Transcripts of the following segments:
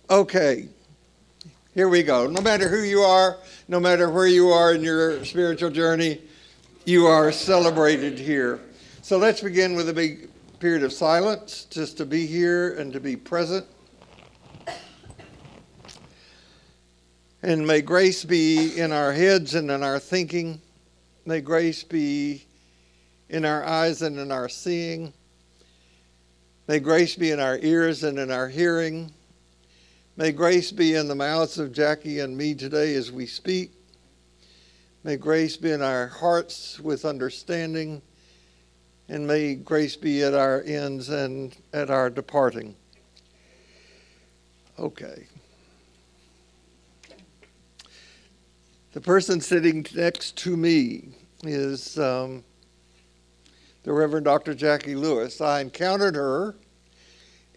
Okay, here we go. No matter who you are, no matter where you are in your spiritual journey, you are celebrated here. So let's begin with a big period of silence, just to be here and to be present. And may grace be in our heads and in our thinking. May grace be in our eyes and in our seeing. May grace be in our ears and in our hearing. May grace be in the mouths of Jacqui and me today as we speak. May grace be in our hearts with understanding. And may grace be at our ends and at our departing. Okay. The person sitting next to me is the Reverend Dr. Jacqui Lewis. I encountered her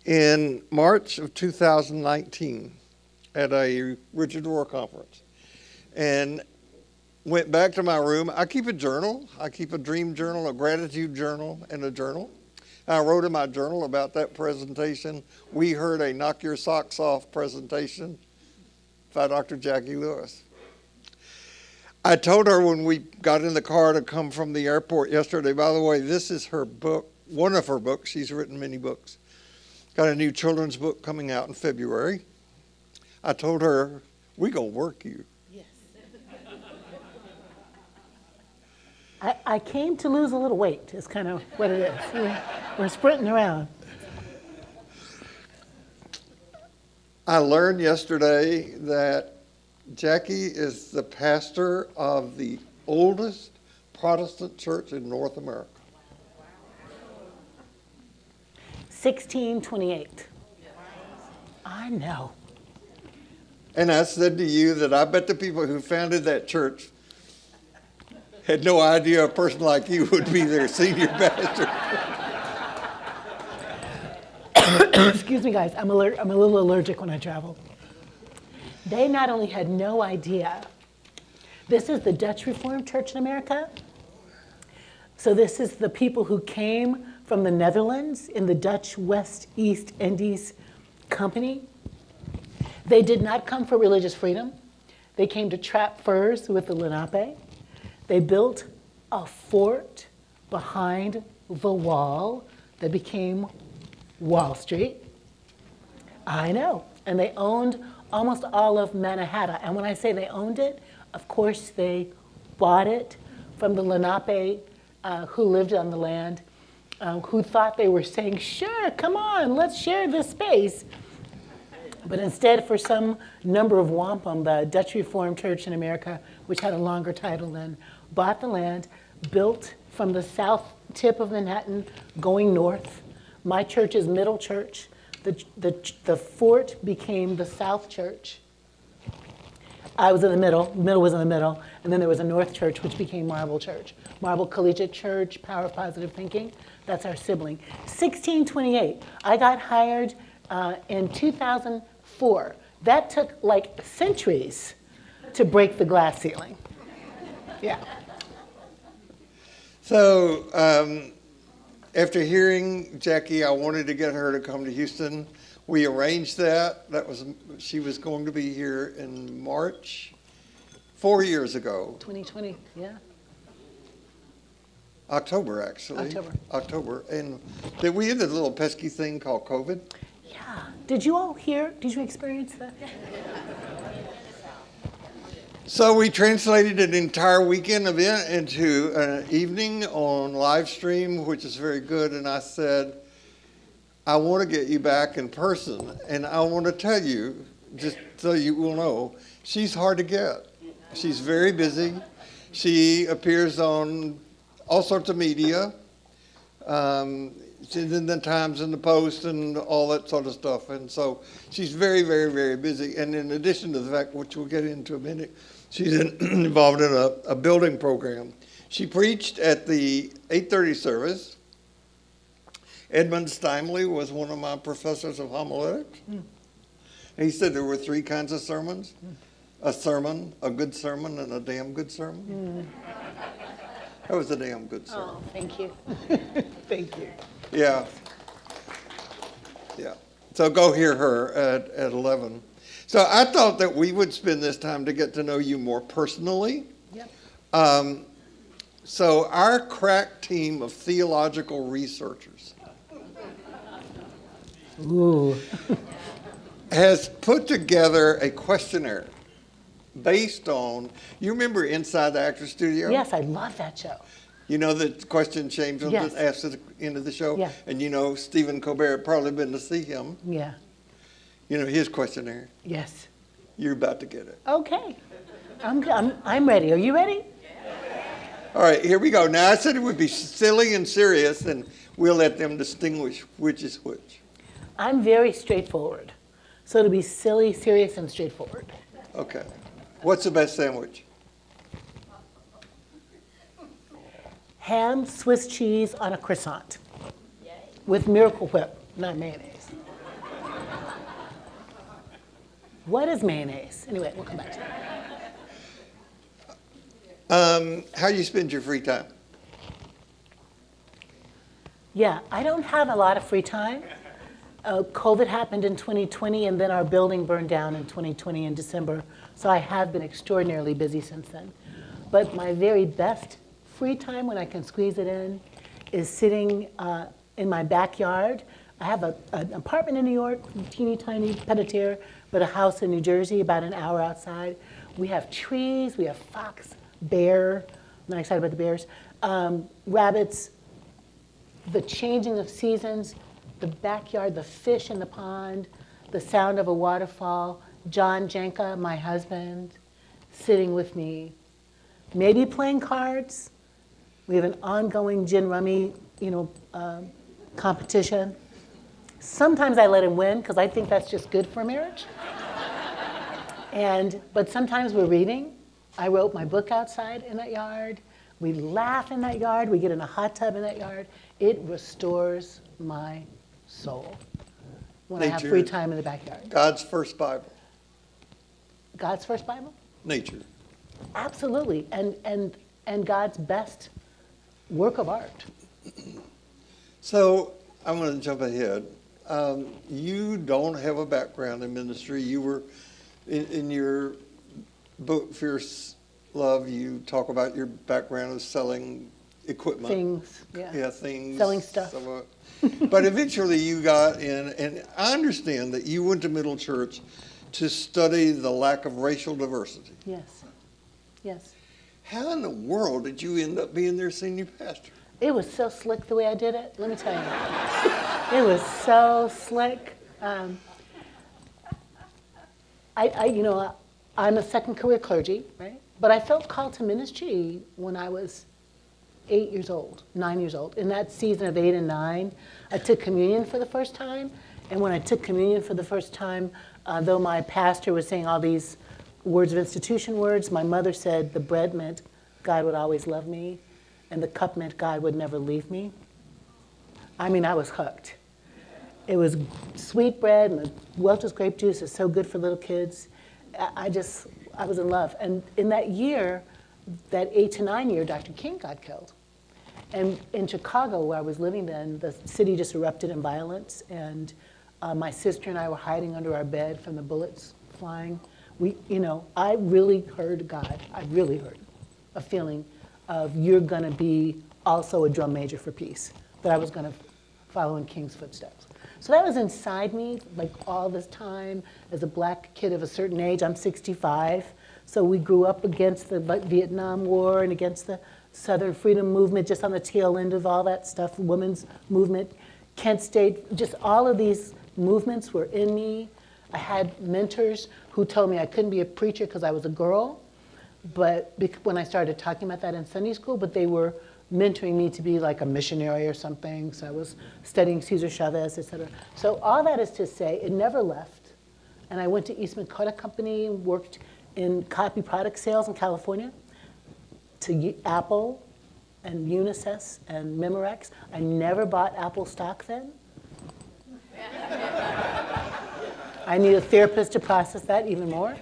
in March of 2019 at a Richard Rohr conference, and went back to my room. I keep a journal. I keep a dream journal, a gratitude journal, and a journal. I wrote in my journal about that presentation. We heard a knock your socks off presentation by Dr. Jacqui Lewis. I told her when we got in the car to come from the airport yesterday, by the way, this is her book, one of her books. She's written many books. Got a new children's book coming out in February. I told her, we gonna work you. Yes. I came to lose a little weight, is kind of what it is. We're sprinting around. I learned yesterday that Jacqui is the pastor of the oldest Protestant church in North America. 1628. I know. And I said to you that I bet the people who founded that church had no idea a person like you would be their senior pastor. Excuse me, guys. I'm a little allergic when I travel. They not only had no idea. This is the Dutch Reformed Church in America. So this is the people who came from the Netherlands in the Dutch West East Indies Company. They did not come for religious freedom. They came to trap furs with the Lenape. They built a fort behind the wall that became Wall Street. I know. And they owned almost all of Manhattan. And when I say they owned it, of course they bought it from the Lenape who lived on the land, who thought they were saying, sure, come on, let's share this space. But instead, for some number of wampum, the Dutch Reformed Church in America, which had a longer title then, bought the land, built from the south tip of Manhattan going north. My church is Middle Church. The fort became the South Church. I was in the middle was in the middle, and then there was a North Church, which became Marble Church. Marble Collegiate Church, Power of Positive Thinking, that's our sibling. 1628, I got hired in 2004. That took like centuries to break the glass ceiling. Yeah. So after hearing Jacqui, I wanted to get her to come to Houston. We arranged that. She was going to be here in March, 4 years ago. 2020, yeah. October, actually. October. And did we have this little pesky thing called COVID? Yeah. Did you experience that? So we translated an entire weekend event into an evening on live stream, which is very good. And I said, I want to get you back in person. And I want to tell you, just so you will know, she's hard to get. She's very busy. She appears on all sorts of media. She's in the Times and the Post and all that sort of stuff. And so she's very, very, very busy. And in addition to the fact, which we'll get into in a minute, she's involved in a building program. She preached at the 8:30 service. Edmund Steinley was one of my professors of homiletics. He said there were three kinds of sermons. A sermon, a good sermon, and a damn good sermon. That was a damn good sermon. Oh, thank you. Thank you. Yeah. Yeah. So go hear her at 11. So I thought that we would spend this time to get to know you more personally. Yep. So our crack team of theological researchers Ooh. has put together a questionnaire based on, you remember Inside the Actors Studio? Yes, I love that show. You know the question James Yes. asked at the end of the show? Yeah. And you know Stephen Colbert had probably been to see him. Yeah. You know his questionnaire. Yes. You're about to get it. Okay. I'm ready. Are you ready? All right, here we go. Now, I said it would be silly and serious, and we'll let them distinguish which is which. I'm very straightforward. So it'll be silly, serious, and straightforward. Okay. What's the best sandwich? Ham, Swiss cheese on a croissant with Miracle Whip, not mayonnaise. What is mayonnaise? Anyway, we'll come back to that. How you spend your free time? Yeah, I don't have a lot of free time. COVID happened in 2020, and then our building burned down in 2020 in December. So I have been extraordinarily busy since then. But my very best free time, when I can squeeze it in, is sitting in my backyard. I have an apartment in New York, teeny tiny pied-à-terre, but a house in New Jersey, about an hour outside. We have trees, we have fox, bear, I'm not excited about the bears, rabbits, the changing of seasons, the backyard, the fish in the pond, the sound of a waterfall, John Janka, my husband, sitting with me, maybe playing cards. We have an ongoing gin rummy, competition. Sometimes I let him win because I think that's just good for marriage. But sometimes we're reading. I wrote my book outside in that yard. We laugh in that yard. We get in a hot tub in that yard. It restores my soul when I have free time in the backyard. God's first Bible. God's first Bible? Nature. Absolutely. And God's best work of art. So I'm going to jump ahead. You don't have a background in ministry. You were in your book, Fierce Love, you talk about your background of selling equipment. Things, yeah. Yeah, things. Selling stuff. But eventually you got in, and I understand that you went to Middle Church to study the lack of racial diversity. Yes. Yes. How in the world did you end up being their senior pastor? It was so slick the way I did it. Let me tell you. It was so slick. I'm a second career clergy, right? But I felt called to ministry when I was 9 years old. In that season of 8 and 9, I took communion for the first time. And when I took communion for the first time, though my pastor was saying all these words of institution words, my mother said the bread meant God would always love me, and the cup meant God would never leave me. I mean, I was hooked. It was sweet bread, and the Welch's grape juice is so good for little kids. I was in love. And in that year, that 8 to 9 year, Dr. King got killed. And in Chicago, where I was living then, the city just erupted in violence, and my sister and I were hiding under our bed from the bullets flying. I really heard God. I really heard a feeling of you're going to be also a drum major for peace, that I was going to follow in King's footsteps. So that was inside me, like all this time, as a black kid of a certain age. I'm 65, so we grew up against the Vietnam War and against the Southern Freedom Movement, just on the tail end of all that stuff, women's movement, Kent State, just all of these movements were in me. I had mentors who told me I couldn't be a preacher because I was a girl, but when I started talking about that in Sunday school, but they were mentoring me to be like a missionary or something. So I was studying Cesar Chavez, et cetera. So all that is to say, it never left. And I went to Eastman Kodak Company, worked in copy product sales in California, to Apple and Unisys and Memorex. I never bought Apple stock then. I need a therapist to process that even more.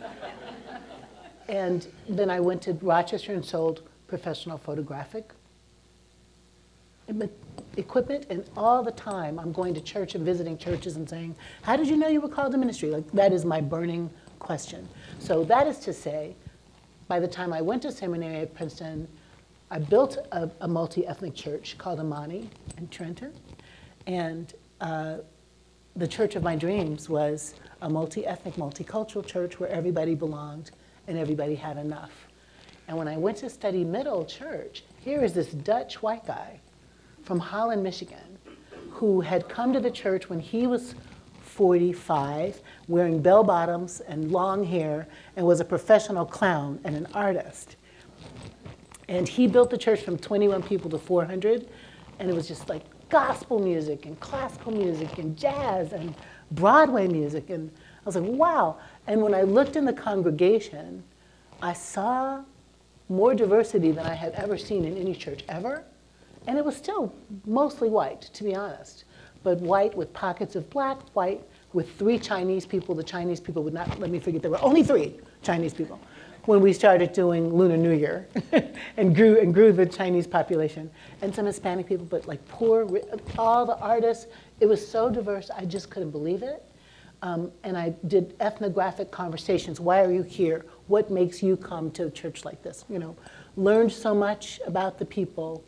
And then I went to Rochester and sold professional photographic equipment, and all the time I'm going to church and visiting churches and saying, how did you know you were called to ministry? Like, that is my burning question. So that is to say, by the time I went to seminary at Princeton, I built a multi-ethnic church called Amani in Trenton. And the church of my dreams was a multi-ethnic, multicultural church where everybody belonged and everybody had enough. And when I went to study middle church, here is this Dutch white guy from Holland, Michigan, who had come to the church when he was 45, wearing bell bottoms and long hair, and was a professional clown and an artist. And he built the church from 21 people to 400, and it was just like gospel music and classical music and jazz and Broadway music. And I was like, wow. And when I looked in the congregation, I saw more diversity than I had ever seen in any church ever. And it was still mostly white, to be honest. But white with pockets of black, white with 3 Chinese people. The Chinese people would not let me forget there were only 3 Chinese people when we started doing Lunar New Year and grew the Chinese population. And some Hispanic people, but like poor, all the artists. It was so diverse, I just couldn't believe it. And I did ethnographic conversations. Why are you here? What makes you come to a church like this? You know, learned so much about the people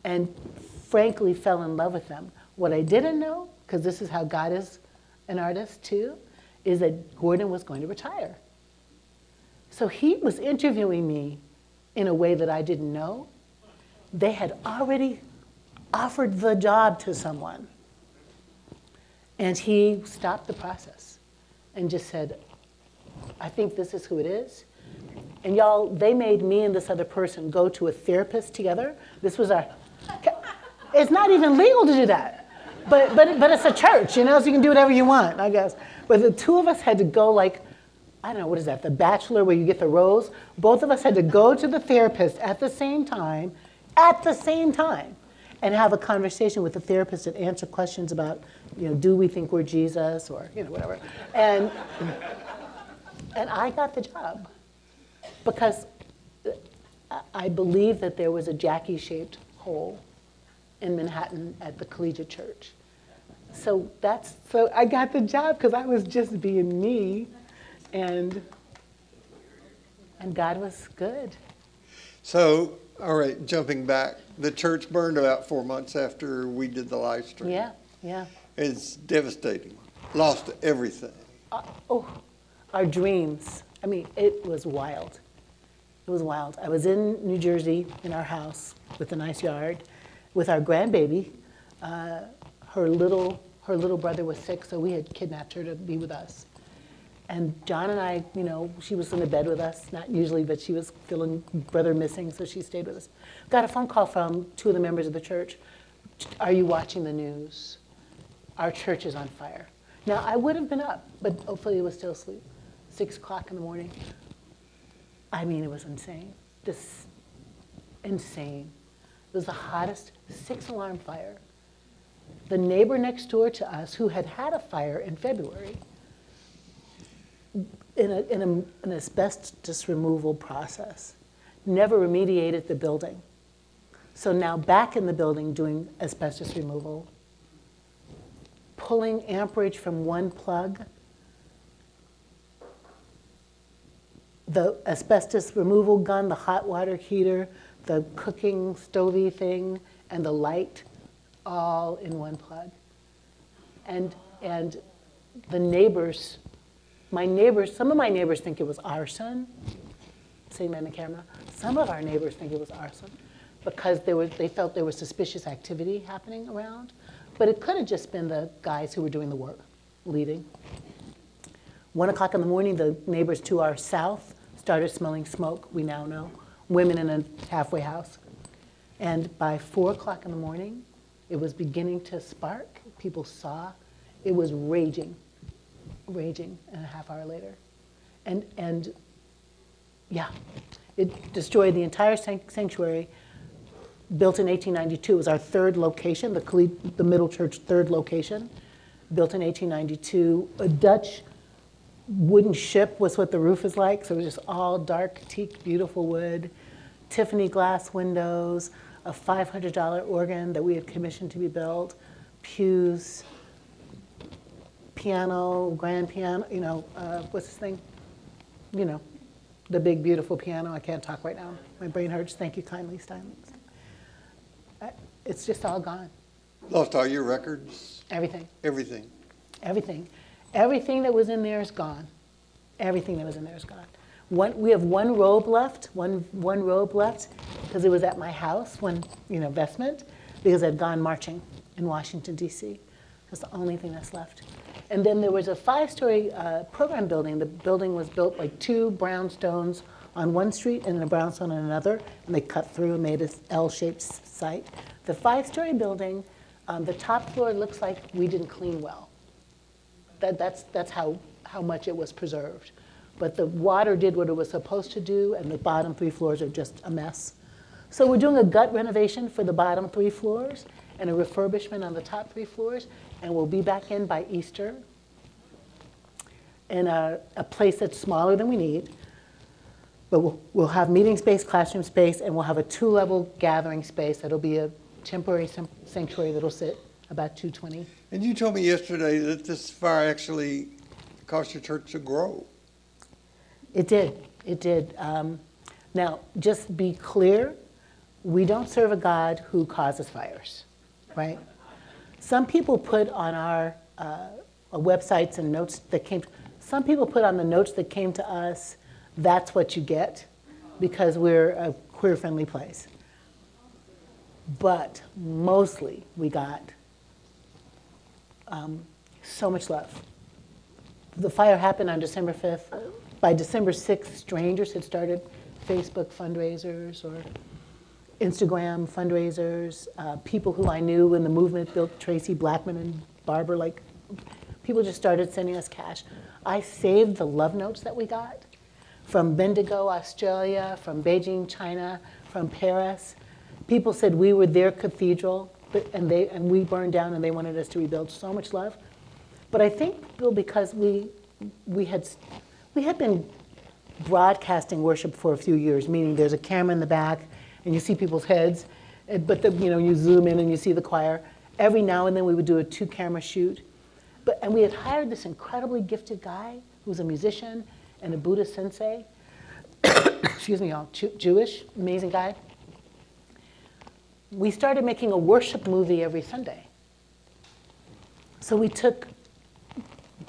and frankly fell in love with them. What I didn't know, because this is how God is an artist too, is that Gordon was going to retire. So he was interviewing me in a way that I didn't know. They had already offered the job to someone. And he stopped the process and just said, I think this is who it is. And y'all, they made me and this other person go to a therapist together. This was it's not even legal to do that. But it's a church, you know, so you can do whatever you want, I guess. But the 2 of us had to go like, I don't know, what is that, The Bachelor where you get the rose? Both of us had to go to the therapist at the same time, and have a conversation with the therapist and answer questions about, you know, do we think we're Jesus or, you know, whatever. And I got the job because I believe that there was a Jacqui-shaped hole in Manhattan at the collegiate church. So I got the job because I was just being me, and God was good. So, all right, jumping back, the church burned about 4 months after we did the live stream. Yeah. It's devastating. Lost everything. Our dreams. I mean, it was wild. It was wild. I was in New Jersey in our house with a nice yard with our grandbaby. Her little brother was sick, so we had kidnapped her to be with us. And John and I, you know, she was in the bed with us, not usually, but she was feeling brother missing, so she stayed with us. Got a phone call from 2 of the members of the church. Are you watching the news? Our church is on fire. Now, I would have been up, but hopefully it was still asleep. 6 o'clock in the morning. I mean, it was insane. Insane. It was the hottest 6-alarm fire. The neighbor next door to us, who had had a fire in February, in an asbestos removal process, never remediated the building. So now back in the building doing asbestos removal, pulling amperage from one plug, the asbestos removal gun, the hot water heater, the cooking stovey thing, and the light, all in one plug. And the neighbors, some of my neighbors think it was arson, seeing that in the camera. Some of our neighbors think it was arson because they felt there was suspicious activity happening around. But it could have just been the guys who were doing the work, leading. 1 o'clock in the morning, the neighbors to our south started smelling smoke, we now know, women in a halfway house. And by 4 o'clock in the morning, it was beginning to spark. People saw. It was raging, and a half hour later. And yeah, it destroyed the entire sanctuary, built in 1892. It was our 3rd location, the Middle Church 3rd location, built in 1892. A Dutch wooden ship was what the roof is like, so it was just all dark teak, beautiful wood, Tiffany glass windows, a $500 organ that we had commissioned to be built, pews, piano, grand piano, what's this thing? The big, beautiful piano. I can't talk right now. My brain hurts. Thank you kindly, Steinleys. It's just all gone. Lost all your records? Everything. Everything. Everything. Everything that was in there is gone. Everything that was in there is gone. We have one robe left, one robe left, because it was at my house, one vestment, because I'd gone marching in Washington, D.C. That's the only thing that's left. And then there was a 5-story program building. The building was built like 2 brownstones on one street and a brownstone on another, and they cut through and made an L-shaped site. The 5-story building, the top floor looks like we didn't clean well. That's how much it was preserved. But the water did what it was supposed to do, and the bottom 3 floors are just a mess. So we're doing a gut renovation for the bottom 3 floors and a refurbishment on the top 3 floors, and we'll be back in by Easter in a place that's smaller than we need. But we'll have meeting space, classroom space, and we'll have a 2-level gathering space that'll be a temporary sanctuary that'll sit about 220. And you told me yesterday that this fire actually caused your church to grow. It did. It did. Now, just be clear, we don't serve a God who causes fires, right? Some people put on our websites and notes that some people put on the notes that came to us, that's what you get, because we're a queer-friendly place. But mostly we got so much love. The fire happened on December 5th. By December 6th, strangers had started Facebook fundraisers or Instagram fundraisers. People who I knew in the movement, Bill Tracy Blackman and Barbara, people just started sending us cash. I saved the love notes that we got from Bendigo, Australia, from Beijing, China, from Paris. People said we were their cathedral, and we burned down, and they wanted us to rebuild. So much love. But I think, Bill, because we had been broadcasting worship for a few years, meaning there's a camera in the back, and you see people's heads, but you zoom in and you see the choir. Every now and then we would do a 2-camera shoot. And we had hired this incredibly gifted guy who was a musician and a Buddhist sensei. Excuse me, y'all, Jewish, amazing guy. We started making a worship movie every Sunday. So we took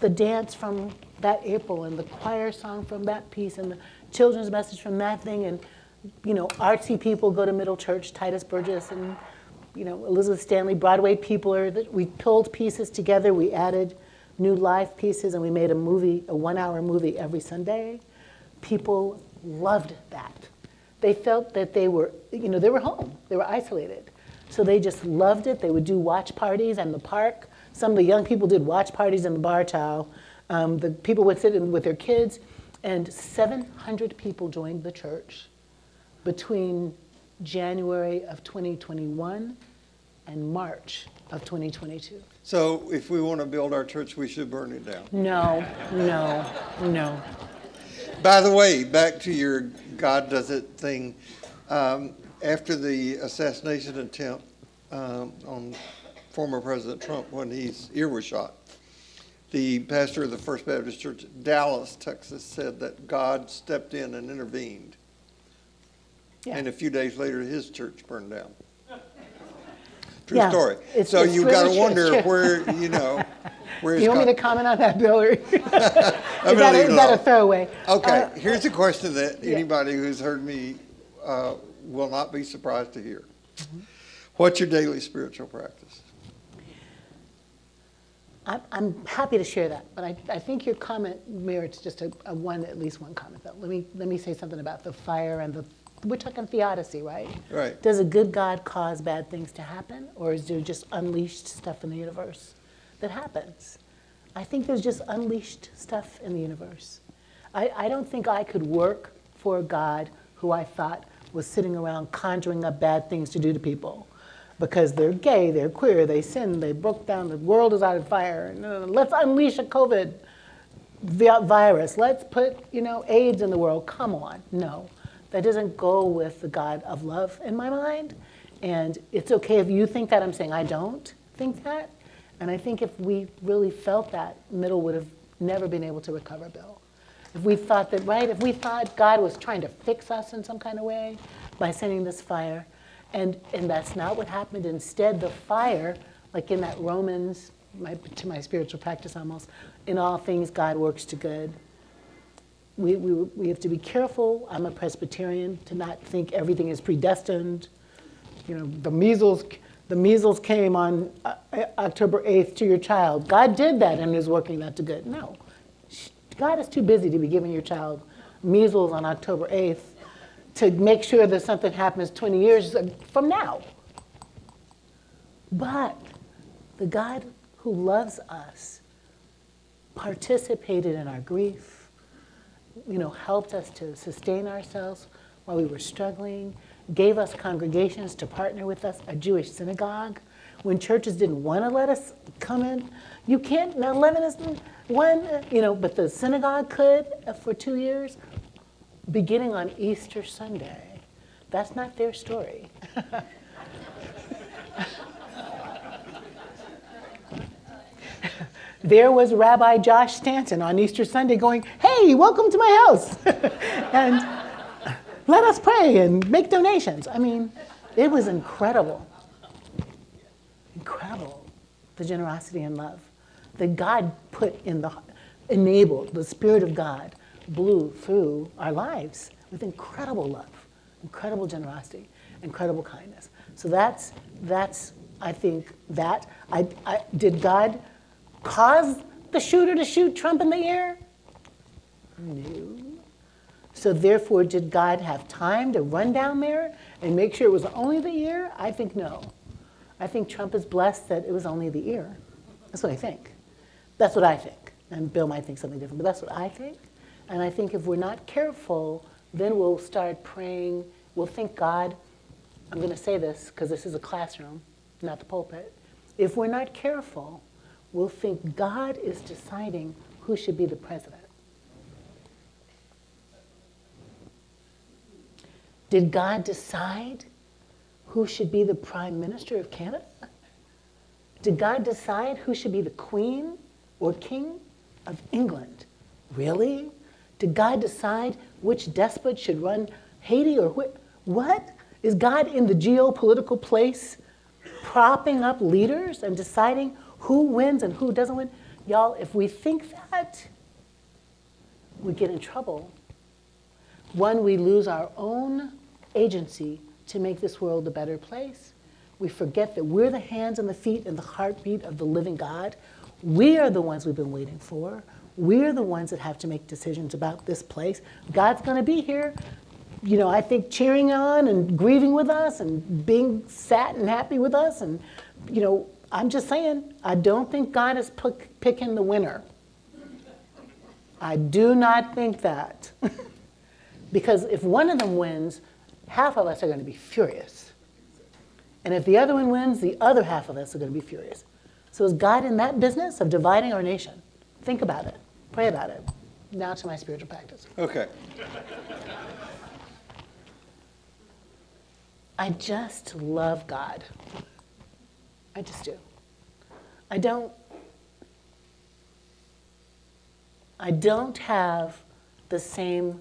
the dance from that April and the choir song from that piece and the children's message from that thing, and artsy people go to Middle Church, Titus Burgess and Elizabeth Stanley, Broadway people we pulled pieces together, we added new live pieces, and we made a movie, a 1-hour movie every Sunday. People loved that. They felt that they were home, they were isolated. So they just loved it. They would do watch parties in the park. Some of the young people did watch parties in the bar towel. The people would sit in with their kids, and 700 people joined the church between January of 2021 and March of 2022. So if we want to build our church, we should burn it down. No. By the way, back to your God does it thing. After the assassination attempt on former President Trump when his ear was shot, the pastor of the First Baptist Church in Dallas, Texas, said that God stepped in and intervened. Yeah. And a few days later, his church burned down. True story. So you got to wonder where, where's You want me to comment on that, Bill? Or is that a throwaway? Okay, here's a question that anybody who's heard me will not be surprised to hear. Mm-hmm. What's your daily spiritual practice? I'm happy to share that, but I think your comment merits just at least one comment, though. Let me say something about the fire and we're talking theodicy, right? Right. Does a good God cause bad things to happen, or is there just unleashed stuff in the universe that happens? I think there's just unleashed stuff in the universe. I don't think I could work for a God who I thought was sitting around conjuring up bad things to do to people because they're gay, they're queer, they sin, they broke down, the world is on fire. Let's unleash a COVID virus. Let's put, AIDS in the world. Come on. No. That doesn't go with the God of love in my mind. And it's okay if you think that. I'm saying I don't think that. And I think if we really felt that, Middle would have never been able to recover Bill. If we thought that, right, if we thought God was trying to fix us in some kind of way by sending this fire, and that's not what happened. Instead, the fire, like in that Romans, to my spiritual practice almost, in all things God works to good. We have to be careful, I'm a Presbyterian, to not think everything is predestined. You know, the measles came on October 8th to your child. God did that and is working that to good. No. God is too busy to be giving your child measles on October 8th to make sure that something happens 20 years from now. But the God who loves us participated in our grief, helped us to sustain ourselves while we were struggling, gave us congregations to partner with us, a Jewish synagogue. When churches didn't want to let us come in, you can't, now 11 is one, but the synagogue could for 2 years, beginning on Easter Sunday. That's not their story. There was Rabbi Josh Stanton on Easter Sunday going, "Hey, welcome to my house." And let us pray and make donations. I mean, it was incredible. Incredible, the generosity and love that God enabled, the Spirit of God blew through our lives with incredible love, incredible generosity, incredible kindness. So that's I think that, did God cause the shooter to shoot Trump in the air? No. So therefore, did God have time to run down there and make sure it was only the ear? I think no. I think Trump is blessed that it was only the ear. That's what I think. That's what I think. And Bill might think something different, but that's what I think. And I think if we're not careful, then we'll start praying. We'll think God, I'm going to say this because this is a classroom, not the pulpit. If we're not careful, we'll think God is deciding who should be the president. Did God decide who should be the Prime Minister of Canada? Did God decide who should be the Queen or King of England? Really? Did God decide which despot should run Haiti or what? Is God in the geopolitical place propping up leaders and deciding who wins and who doesn't win? Y'all, if we think that, we get in trouble. One, we lose our own agency to make this world a better place. We forget that we're the hands and the feet and the heartbeat of the living God. We are the ones we've been waiting for. We're the ones that have to make decisions about this place. God's going to be here, I think cheering on and grieving with us and being sad and happy with us. And, I'm just saying, I don't think God is picking the winner. I do not think that. Because if one of them wins, half of us are going to be furious. And if the other one wins, the other half of us are going to be furious. So is God in that business of dividing our nation? Think about it. Pray about it. Now to my spiritual practice. Okay. I just love God. I just do. I don't have the same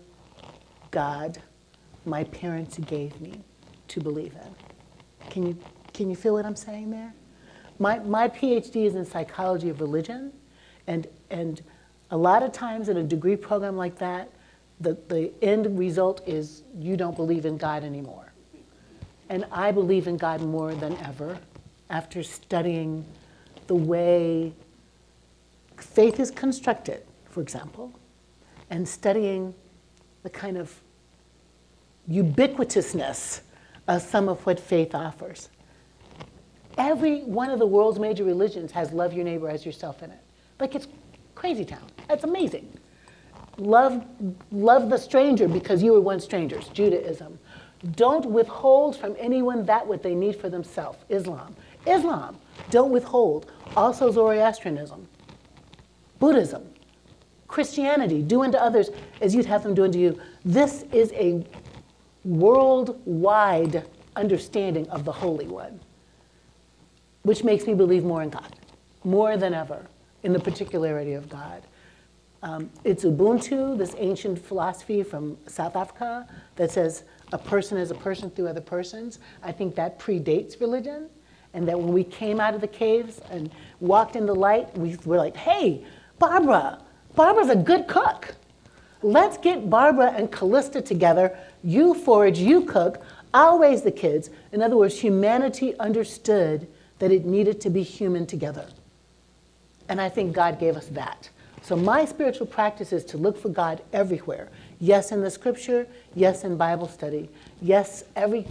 God my parents gave me to believe in. Can you feel what I'm saying there? My PhD is in psychology of religion, and a lot of times in a degree program like that, the end result is you don't believe in God anymore. And I believe in God more than ever after studying the way faith is constructed, for example, and studying the kind of ubiquitousness of some of what faith offers. Every one of the world's major religions has love your neighbor as yourself in it. Like it's crazy town. That's amazing. Love the stranger because you were once strangers, Judaism. Don't withhold from anyone that what they need for themselves, Islam. Don't withhold. Also Zoroastrianism, Buddhism, Christianity, do unto others as you'd have them do unto you. This is a worldwide understanding of the Holy One, which makes me believe more in God, more than ever, in the particularity of God. It's Ubuntu, this ancient philosophy from South Africa that says a person is a person through other persons. I think that predates religion, and that when we came out of the caves and walked in the light, we were like, hey, Barbara's a good cook. Let's get Barbara and Callista together. You forage, you cook, I'll raise the kids. In other words, humanity understood that it needed to be human together. And I think God gave us that. So my spiritual practice is to look for God everywhere. Yes, in the scripture. Yes, in Bible study. Yes,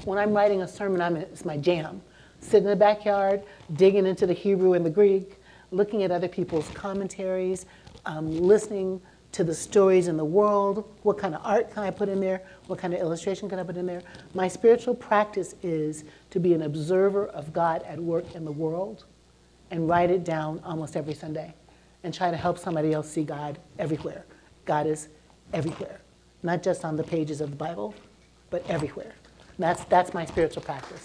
when I'm writing a sermon, it's my jam. Sit in the backyard, digging into the Hebrew and the Greek, looking at other people's commentaries, listening to the stories in the world. What kind of art can I put in there? What kind of illustration can I put in there? My spiritual practice is to be an observer of God at work in the world and write it down almost every Sunday and try to help somebody else see God everywhere. God is everywhere, not just on the pages of the Bible, but everywhere. That's my spiritual practice.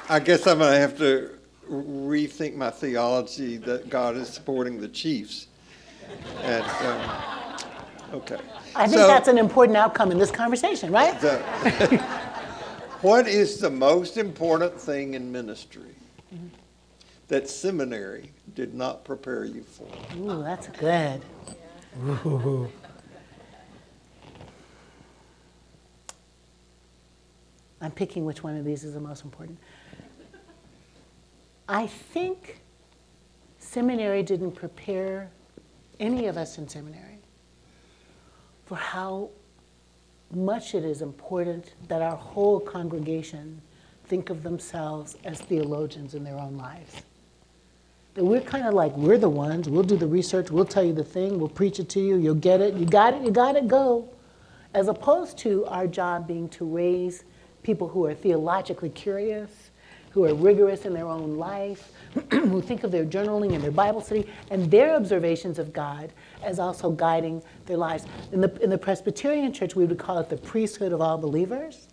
I guess I'm going to have to rethink my theology that God is supporting the Chiefs. And, okay. I think that's an important outcome in this conversation, right? What is the most important thing in ministry that seminary did not prepare you for? Ooh, that's good. Ooh. I'm picking which one of these is the most important. I think seminary didn't prepare any of us in seminary for how much it is important that our whole congregation think of themselves as theologians in their own lives. That we're kind of like, we're the ones, we'll do the research, we'll tell you the thing, we'll preach it to you, you'll get it, you got it, go. As opposed to our job being to raise people who are theologically curious, who are rigorous in their own life, who think of their journaling and their Bible study and their observations of God as also guiding their lives. In the Presbyterian church, we would call it the priesthood of all believers.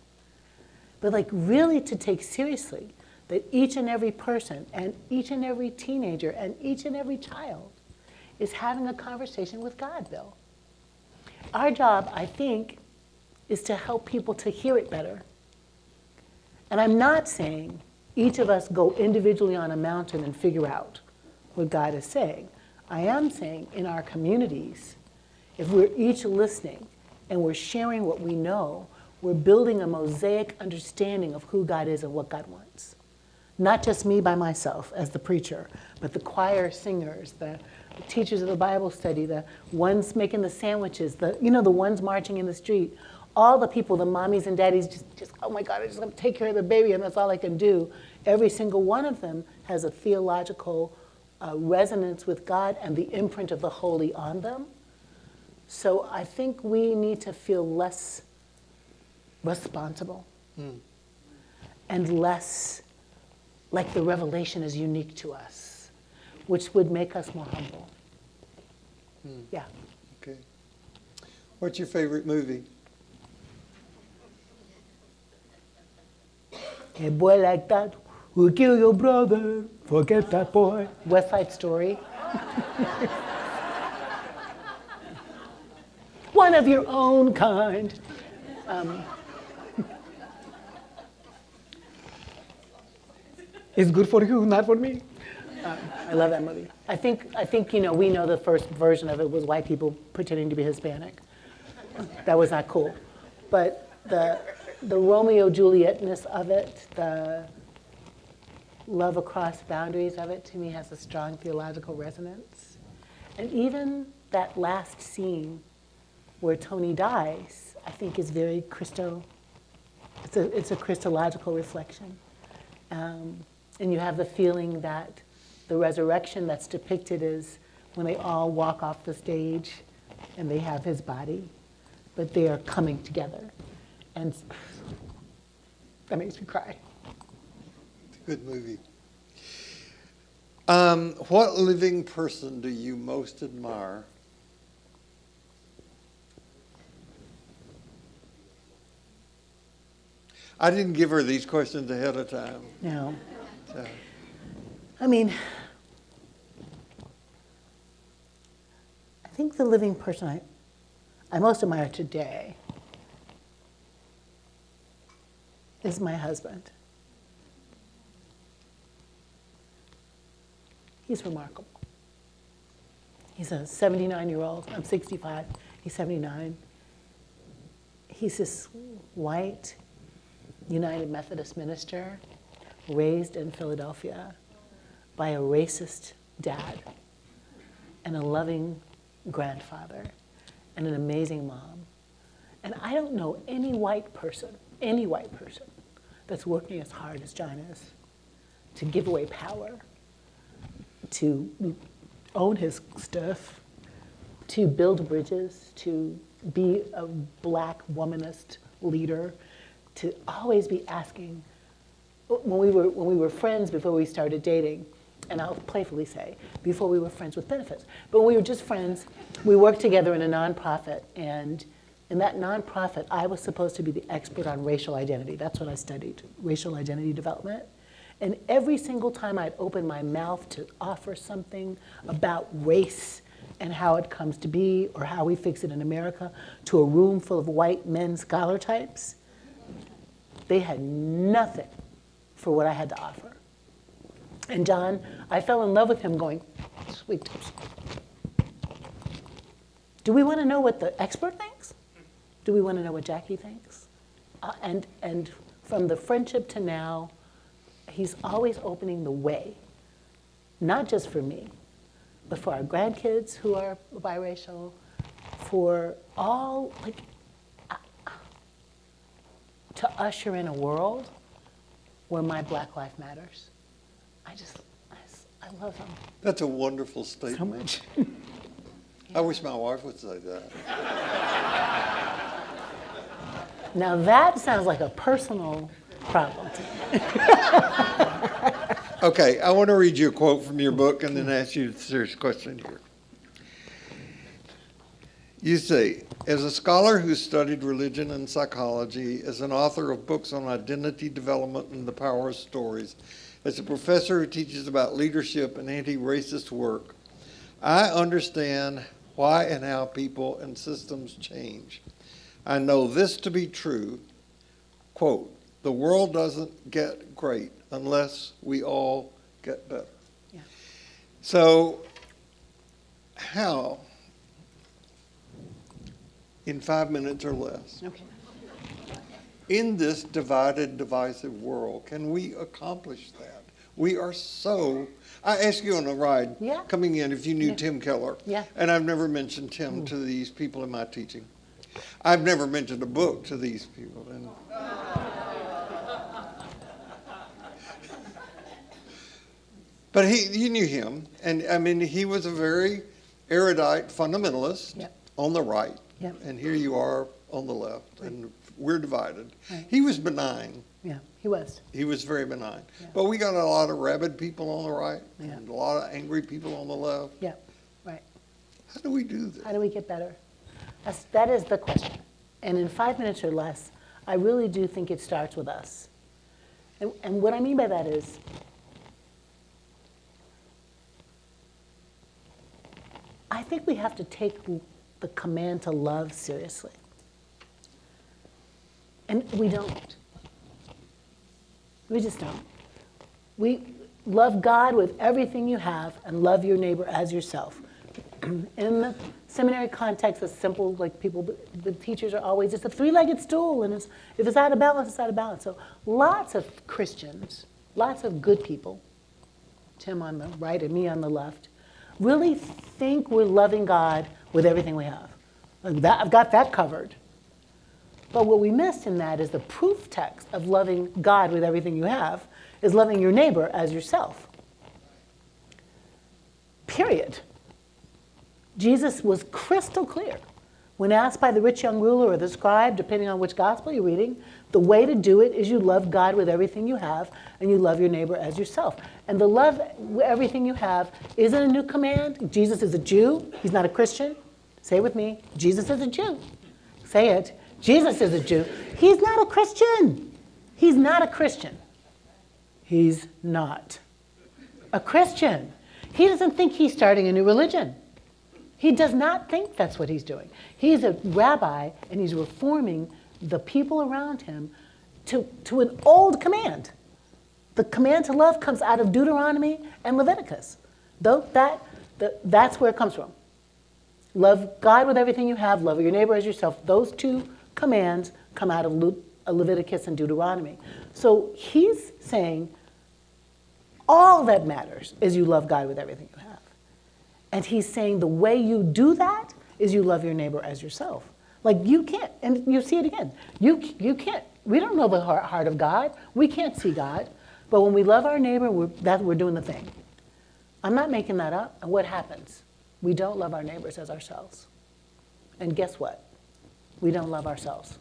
But like really to take seriously that each and every person and each and every teenager and each and every child is having a conversation with God, Bill. Our job, I think, is to help people to hear it better. And I'm not saying each of us go individually on a mountain and figure out what God is saying. I am saying in our communities, if we're each listening and we're sharing what we know, we're building a mosaic understanding of who God is and what God wants. Not just me by myself as the preacher, but the choir singers, the teachers of the Bible study, the ones making the sandwiches, the ones marching in the street, all the people, the mommies and daddies, just oh my God, I just want to take care of the baby and that's all I can do. Every single one of them has a theological resonance with God and the imprint of the holy on them. So I think we need to feel less responsible and less like the revelation is unique to us, which would make us more humble. Yeah. Okay. What's your favorite movie? A boy like that will kill your brother. Forget that boy. West Side Story. One of your own kind. It's good for you, not for me. I love that movie. I think we know the first version of it was white people pretending to be Hispanic. That was not cool. But the Romeo-Juliet-ness of it, the love across boundaries of it, to me has a strong theological resonance. And even that last scene where Tony dies, I think is very it's a Christological reflection. And you have the feeling that the resurrection that's depicted is when they all walk off the stage and they have his body, but they are coming together. And that makes me cry. It's a good movie. What living person do you most admire? I didn't give her these questions ahead of time. No. So. I mean, I think the living person I most admire today is my husband. He's remarkable. He's a 79-year-old. I'm 65. He's 79. He's this white United Methodist minister raised in Philadelphia by a racist dad and a loving grandfather and an amazing mom. And I don't know any white person that's working as hard as John is to give away power, to own his stuff, to build bridges, to be a black womanist leader, to always be asking. When we were friends before we started dating, and I'll playfully say, before we were friends with benefits, but when we were just friends, we worked together in a nonprofit, and in that nonprofit, I was supposed to be the expert on racial identity. That's what I studied, racial identity development. And every single time I'd open my mouth to offer something about race and how it comes to be, or how we fix it in America, to a room full of white men scholar types, they had nothing for what I had to offer. And John, I fell in love with him going, sweet tips. Do we want to know what the expert thinks? Do we want to know what Jacqui thinks? And from the friendship to now, he's always opening the way, not just for me, but for our grandkids who are biracial, for all, to usher in a world where my Black life matters. I love him That's a wonderful statement. so much. I wish my wife would say that. Now that sounds like a personal problem to me. Okay, I want to read you a quote from your book and then ask you a serious question here. You say, as a scholar who studied religion and psychology, as an author of books on identity development and the power of stories, as a professor who teaches about leadership and anti-racist work, I understand why and how people and systems change. I know this to be true, quote, the world doesn't get great unless we all get better. Yeah. So how, in 5 minutes or less, Okay. in this divided, divisive world, can we accomplish that? We are so, I asked you on a ride Yeah. coming in if you knew Yeah. Tim Keller. Yeah. And I've never mentioned Tim to these people in my teaching. I've never mentioned a book to these people. And but you knew him, and I mean, he was a very erudite fundamentalist Yep. on the right, Yep. and here you are on the left, and we're divided. Right. He was benign. Yeah, he was. He was very benign. Yeah. But we got a lot of rabid people on the right, Yeah. and a lot of angry people on the left. Yeah, right. How do we do this? How do we get better? That is the question. And in 5 minutes or less, I really do think it starts with us. And what I mean by that is, I think we have to take the command to love seriously. And we don't. We just don't. We love God with everything you have and love your neighbor as yourself. In the seminary context, it's simple, like the teachers are always, it's a three-legged stool, and if it's out of balance, it's out of balance. So lots of Christians, lots of good people, Tim on the right and me on the left, really think we're loving God with everything we have. Like that, I've got that covered. But what we missed in that is the proof text of loving God with everything you have is loving your neighbor as yourself. Period. Jesus was crystal clear. When asked by the rich young ruler or the scribe, depending on which gospel you're reading, the way to do it is you love God with everything you have and you love your neighbor as yourself. And the love everything you have isn't a new command. Jesus is a Jew. He's not a Christian. Say it with me. Jesus is a Jew. Say it. Jesus is a Jew. He's not a Christian. He's not a Christian. He's not a Christian. He doesn't think he's starting a new religion. He does not think that's what he's doing. He's a rabbi, and he's reforming the people around him to an old command. The command to love comes out of Deuteronomy and Leviticus. That's where it comes from. Love God with everything you have, love your neighbor as yourself. Those two commands come out of Leviticus and Deuteronomy. So he's saying all that matters is you love God with everything you have. And he's saying the way you do that is you love your neighbor as yourself. Like you can't, and you see it again. You can't, we don't know the heart of God. We can't see God. But when we love our neighbor, we're doing the thing. I'm not making that up. And what happens? We don't love our neighbors as ourselves. And guess what? We don't love ourselves.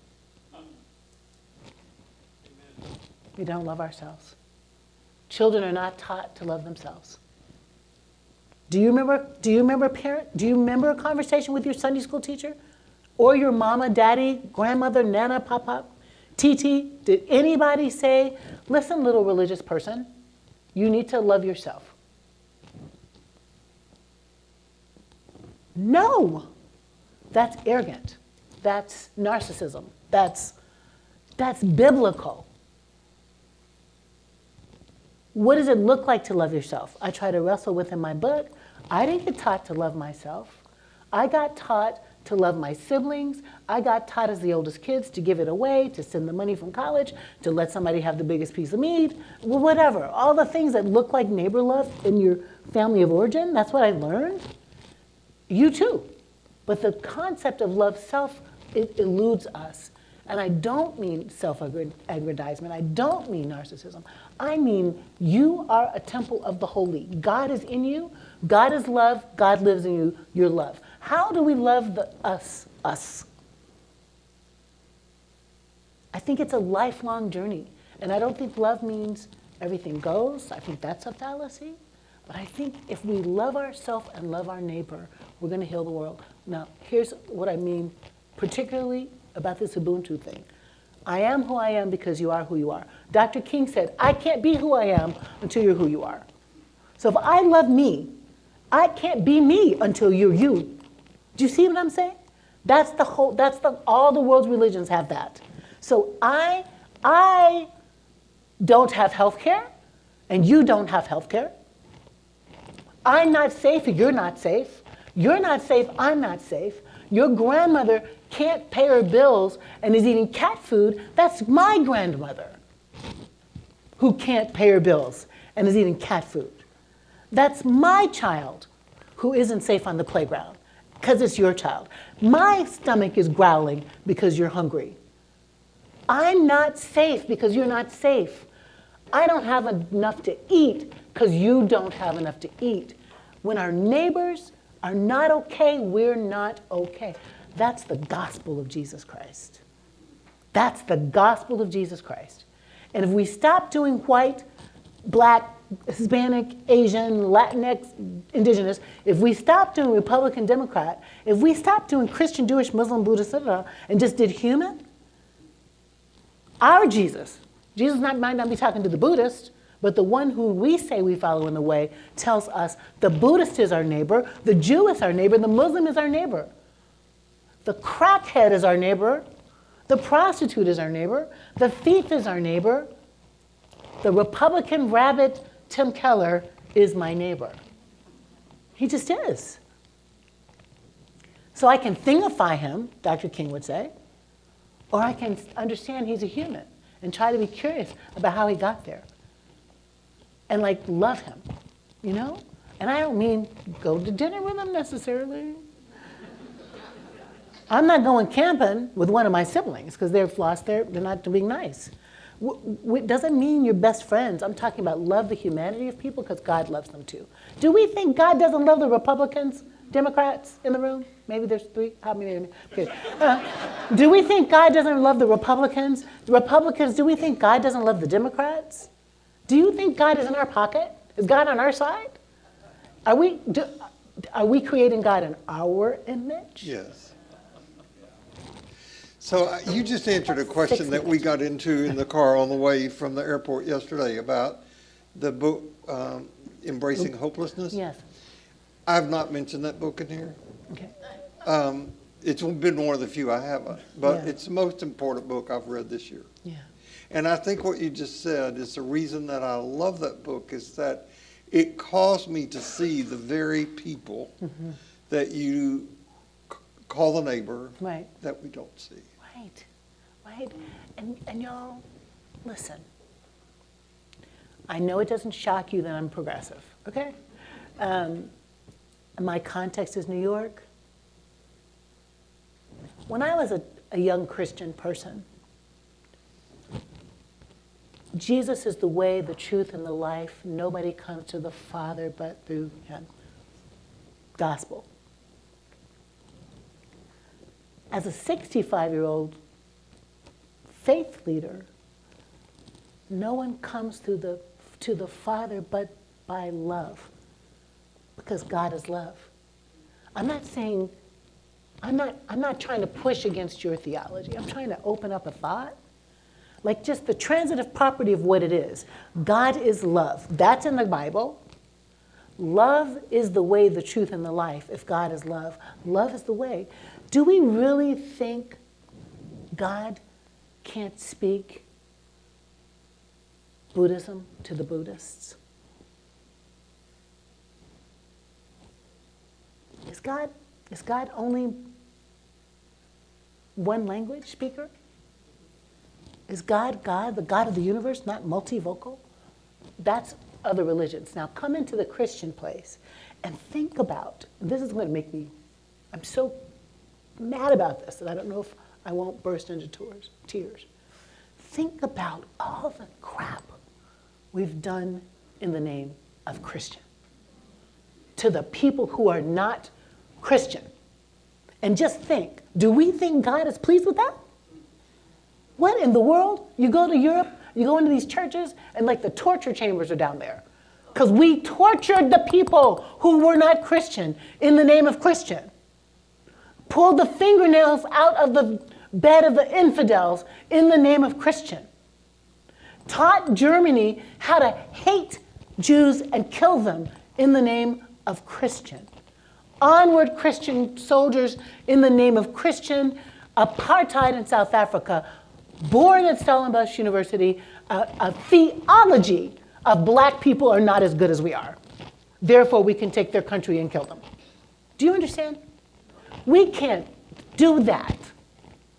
We don't love ourselves. Children are not taught to love themselves. Do you remember a conversation with your Sunday school teacher? Or your mama, daddy, grandmother, nana, papa, titi? Did anybody say, listen, little religious person, you need to love yourself? No. That's arrogant. That's narcissism. That's biblical. What does it look like to love yourself? I try to wrestle with in my book. I didn't get taught to love myself. I got taught to love my siblings. I got taught as the oldest kids to give it away, to send the money from college, to let somebody have the biggest piece of meat, whatever. All the things that look like neighbor love in your family of origin, that's what I learned. You too. But the concept of love self, it eludes us. And I don't mean self-aggrandizement. I don't mean narcissism. I mean you are a temple of the holy. God is in you. God is love. God lives in you. You're love. How do we love the us? I think it's a lifelong journey. And I don't think love means everything goes. I think that's a fallacy. But I think if we love ourselves and love our neighbor, we're going to heal the world. Now, here's what I mean, particularly about this Ubuntu thing. I am who I am because you are who you are. Dr. King said, I can't be who I am until you're who you are. So if I love me, I can't be me until you're you. Do you see what I'm saying? All the world's religions have that. So I don't have health care, and you don't have health care. I'm not safe, you're not safe. You're not safe, I'm not safe. Your grandmother can't pay her bills and is eating cat food. That's my grandmother who can't pay her bills and is eating cat food. That's my child who isn't safe on the playground because it's your child. My stomach is growling because you're hungry. I'm not safe because you're not safe. I don't have enough to eat because you don't have enough to eat. When our neighbors are not okay, we're not okay. That's the gospel of Jesus Christ. That's the gospel of Jesus Christ. And if we stop doing white, black, Hispanic, Asian, Latinx, indigenous, if we stop doing Republican, Democrat, if we stop doing Christian, Jewish, Muslim, Buddhist, and just did human, our Jesus might not be talking to the Buddhist, but the one who we say we follow in the way tells us the Buddhist is our neighbor, the Jew is our neighbor, the Muslim is our neighbor. The crackhead is our neighbor, the prostitute is our neighbor, the thief is our neighbor, the Republican rabbit Tim Keller is my neighbor. He just is. So I can thingify him, Dr. King would say, or I can understand he's a human and try to be curious about how he got there. And love him, you know? And I don't mean go to dinner with him necessarily. I'm not going camping with one of my siblings because they're not being nice. Doesn't mean you're best friends. I'm talking about love the humanity of people because God loves them too. Do we think God doesn't love the Republicans, Democrats in the room? Maybe there's three. How many? Okay. Do we think God doesn't love the Republicans? The Republicans, do we think God doesn't love the Democrats? Do you think God is in our pocket? Is God on our side? Are we creating God in our image? Yes. So you just answered a question that we got into in the car on the way from the airport yesterday about the book, Embracing Hopelessness. Yes. I've not mentioned that book in here. Okay. It's been one of the few I haven't, but Yeah. it's the most important book I've read this year. Yeah. And I think what you just said is the reason that I love that book is that it caused me to see the very people that you call the neighbor Right. that we don't see. Right. Right. And y'all, listen. I know it doesn't shock you that I'm progressive, okay? My context is New York. When I was a young Christian person, Jesus is the way, the truth, and the life. Nobody comes to the Father but through Him. Gospel. As a 65-year-old faith leader, no one comes to the Father but by love, because God is love. I'm not trying to push against your theology. I'm trying to open up a thought. Like just the transitive property of what it is. God is love. That's in the Bible. Love is the way, the truth, and the life. If God is love, love is the way. Do we really think God can't speak Buddhism to the Buddhists? Is God only one language speaker? Is God, the God of the universe, not multivocal? That's other religions. Now come into the Christian place and think about, this is going to make me, I'm so mad about this that I don't know if I won't burst into tears. Think about all the crap we've done in the name of Christian to the people who are not Christian. And just think, do we think God is pleased with that? What in the world? You go to Europe, you go into these churches, and like the torture chambers are down there. Because we tortured the people who were not Christian in the name of Christian. Pulled the fingernails out of the bed of the infidels in the name of Christian. Taught Germany how to hate Jews and kill them in the name of Christian. Onward Christian soldiers in the name of Christian. Apartheid in South Africa. Born at Stellenbosch University, a theology of black people are not as good as we are. Therefore, we can take their country and kill them. Do you understand? We can't do that.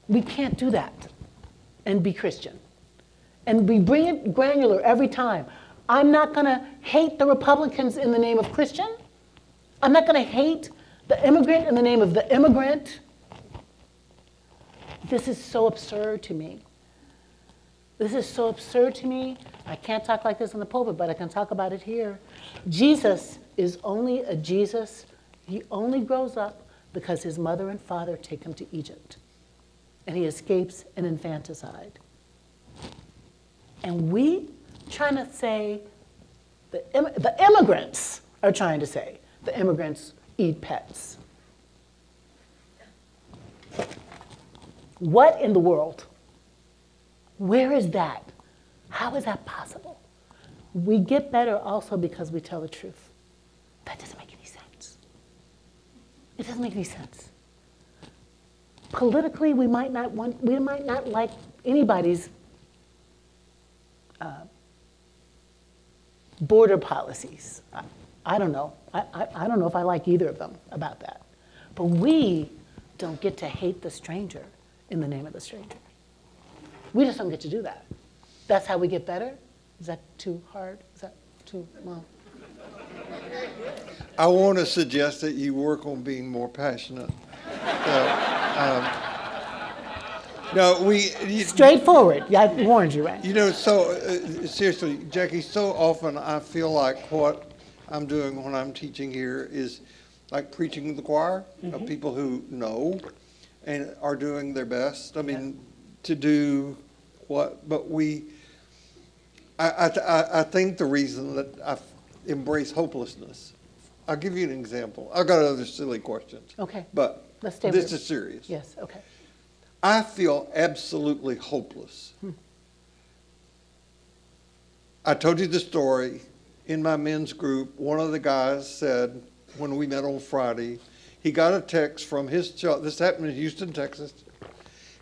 We can't do that and be Christian. And we bring it granular every time. I'm not going to hate the Republicans in the name of Christian. I'm not going to hate the immigrant in the name of the immigrant. This is so absurd to me. This is so absurd to me. I can't talk like this in the pulpit, but I can talk about it here. Jesus is only a Jesus. He only grows up because his mother and father take him to Egypt. And he escapes an infanticide. And we trying to say, the immigrants are trying to say, the immigrants eat pets. What in the world? Where is that? How is that possible? We get better also because we tell the truth. That doesn't make any sense. It doesn't make any sense. Politically, we might not like anybody's border policies. I don't know. I don't know if I like either of them about that. But we don't get to hate the stranger in the name of the stranger. We just don't get to do that. That's how we get better? Is that too hard? Is that too long? I want to suggest that you work on being more passionate. Straightforward. Yeah, I warned you, right? You know, so seriously, Jacqui, so often I feel like what I'm doing when I'm teaching here is like preaching to the choir of people who know and are doing their best. I mean, to do what, but I think the reason that I embrace hopelessness, I'll give you an example. I've got other silly questions. Okay. But Let's stay this with is serious. Yes, okay. I feel absolutely hopeless. I told you the story. In my men's group, one of the guys said, when we met on Friday, he got a text from his child. This happened in Houston, Texas.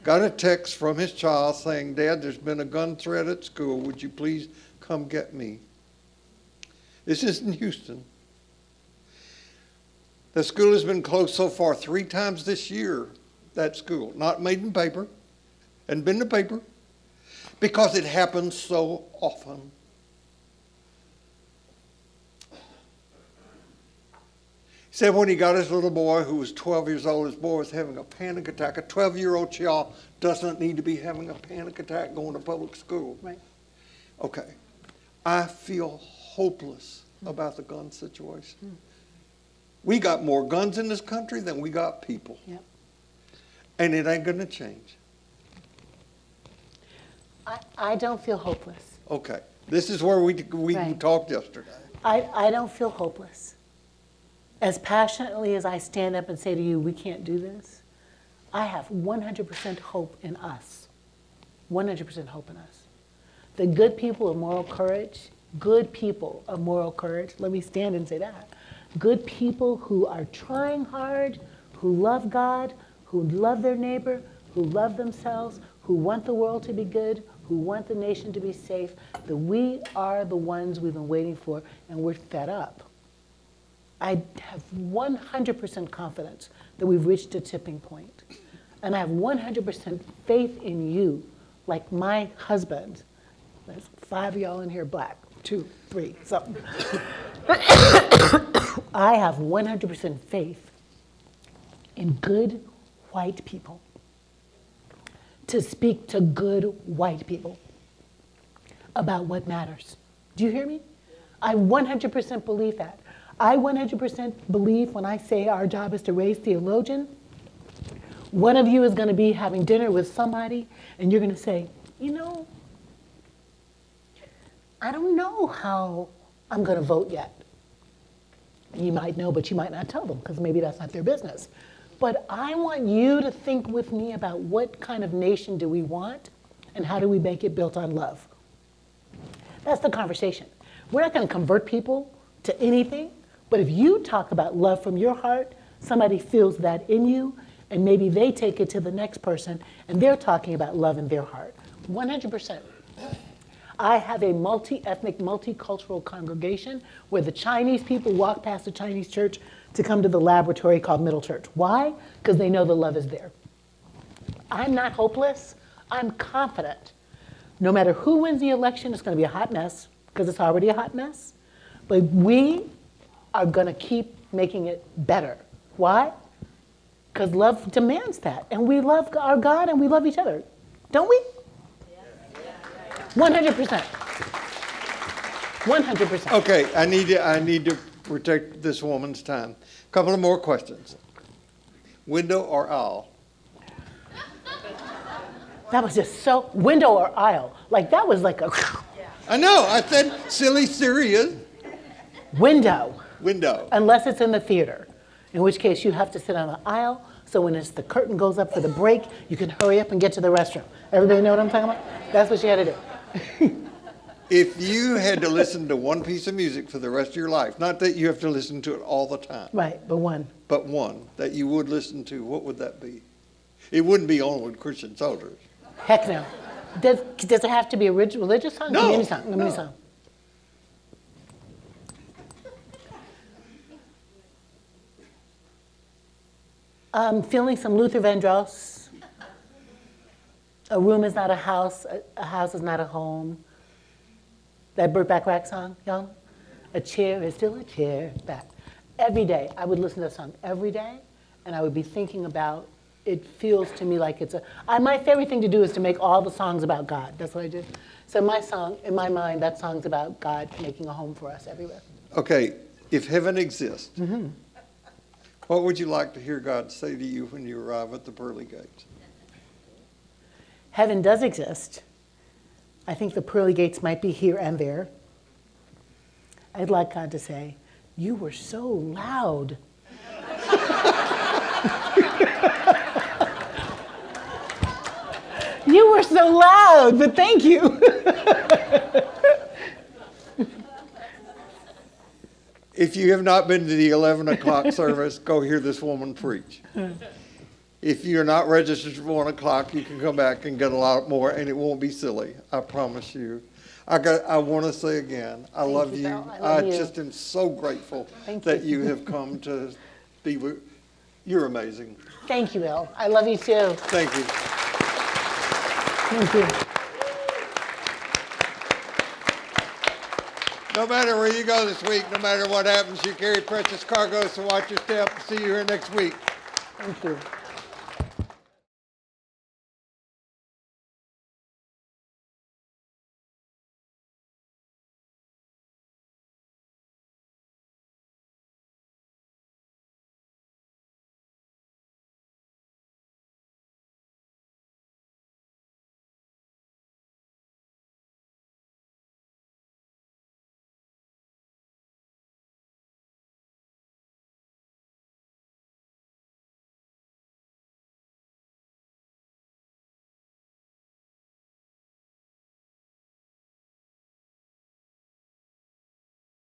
Got a text from his child saying, Dad, there's been a gun threat at school. Would you please come get me? This is in Houston. The school has been closed so far 3 times this year, that school. Not made in paper, and been in the paper, because it happens so often. He said when he got his little boy, who was 12 years old, his boy was having a panic attack. A 12-year-old child doesn't need to be having a panic attack going to public school. Right. Okay. I feel hopeless about the gun situation. We got more guns in this country than we got people. Yep. And it ain't going to change. I don't feel hopeless. Okay. This is where we Right. talked yesterday. I don't feel hopeless. As passionately as I stand up and say to you, we can't do this, I have 100% hope in us. 100% hope in us. The good people of moral courage, let me stand and say that. Good people who are trying hard, who love God, who love their neighbor, who love themselves, who want the world to be good, who want the nation to be safe, that we are the ones we've been waiting for, and we're fed up. I have 100% confidence that we've reached a tipping point. And I have 100% faith in you, like my husband. There's 5 of y'all in here black, 2, 3, something. I have 100% faith in good white people to speak to good white people about what matters. Do you hear me? I 100% believe that. I 100% believe when I say our job is to raise theologians, one of you is going to be having dinner with somebody and you're going to say, you know, I don't know how I'm going to vote yet. And you might know, but you might not tell them because maybe that's not their business. But I want you to think with me about what kind of nation do we want and how do we make it built on love. That's the conversation. We're not going to convert people to anything, but if you talk about love from your heart, somebody feels that in you, and maybe they take it to the next person, and they're talking about love in their heart. 100%. I have a multi-ethnic, multicultural congregation where the Chinese people walk past the Chinese church to come to the laboratory called Middle Church. Why? Because they know the love is there. I'm not hopeless. I'm confident. No matter who wins the election, it's going to be a hot mess, because it's already a hot mess. But we are going to keep making it better. Why? Because love demands that. And we love our God and we love each other. Don't we? 100%. 100%. Okay, I need to protect this woman's time. A couple of more questions. Window or aisle? That was just so, window or aisle. Like that was like a I know, I said silly, serious. window. Window. Unless it's in the theater, in which case you have to sit on the aisle, so when the curtain goes up for the break, you can hurry up and get to the restroom. Everybody know what I'm talking about? That's what you had to do. If you had to listen to one piece of music for the rest of your life, not that you have to listen to it all the time, Right, but one. but one that you would listen to, what would that be? It wouldn't be Onward Christian Soldiers. Heck no. Does it have to be a religious song? No, Any song. Any no. song. Feeling some Luther Vandross. A room is not a house is not a home. That Burt Bacharach song, y'all? A chair is still a chair. That. Every day, I would listen to that song every day, and I would be thinking about, it feels to me like it's my favorite thing to do is to make all the songs about God. That's what I do. So my song, in my mind, that song's about God making a home for us everywhere. Okay, if heaven exists, what would you like to hear God say to you when you arrive at the pearly gates? Heaven does exist. I think the pearly gates might be here and there. I'd like God to say, you were so loud. so loud, but thank you. If you have not been to the 11 o'clock service, go hear this woman preach. If you're not registered for 1 o'clock, you can come back and get a lot more, and it won't be silly. I promise you. I want to say again, I love you. Bill. I love you. Just am so grateful Thank that you. you have come to be with. You're amazing. Thank you, Bill. I love you too. Thank you. Thank you. No matter where you go this week, no matter what happens, you carry precious cargo, so watch your step. See you here next week. Thank you.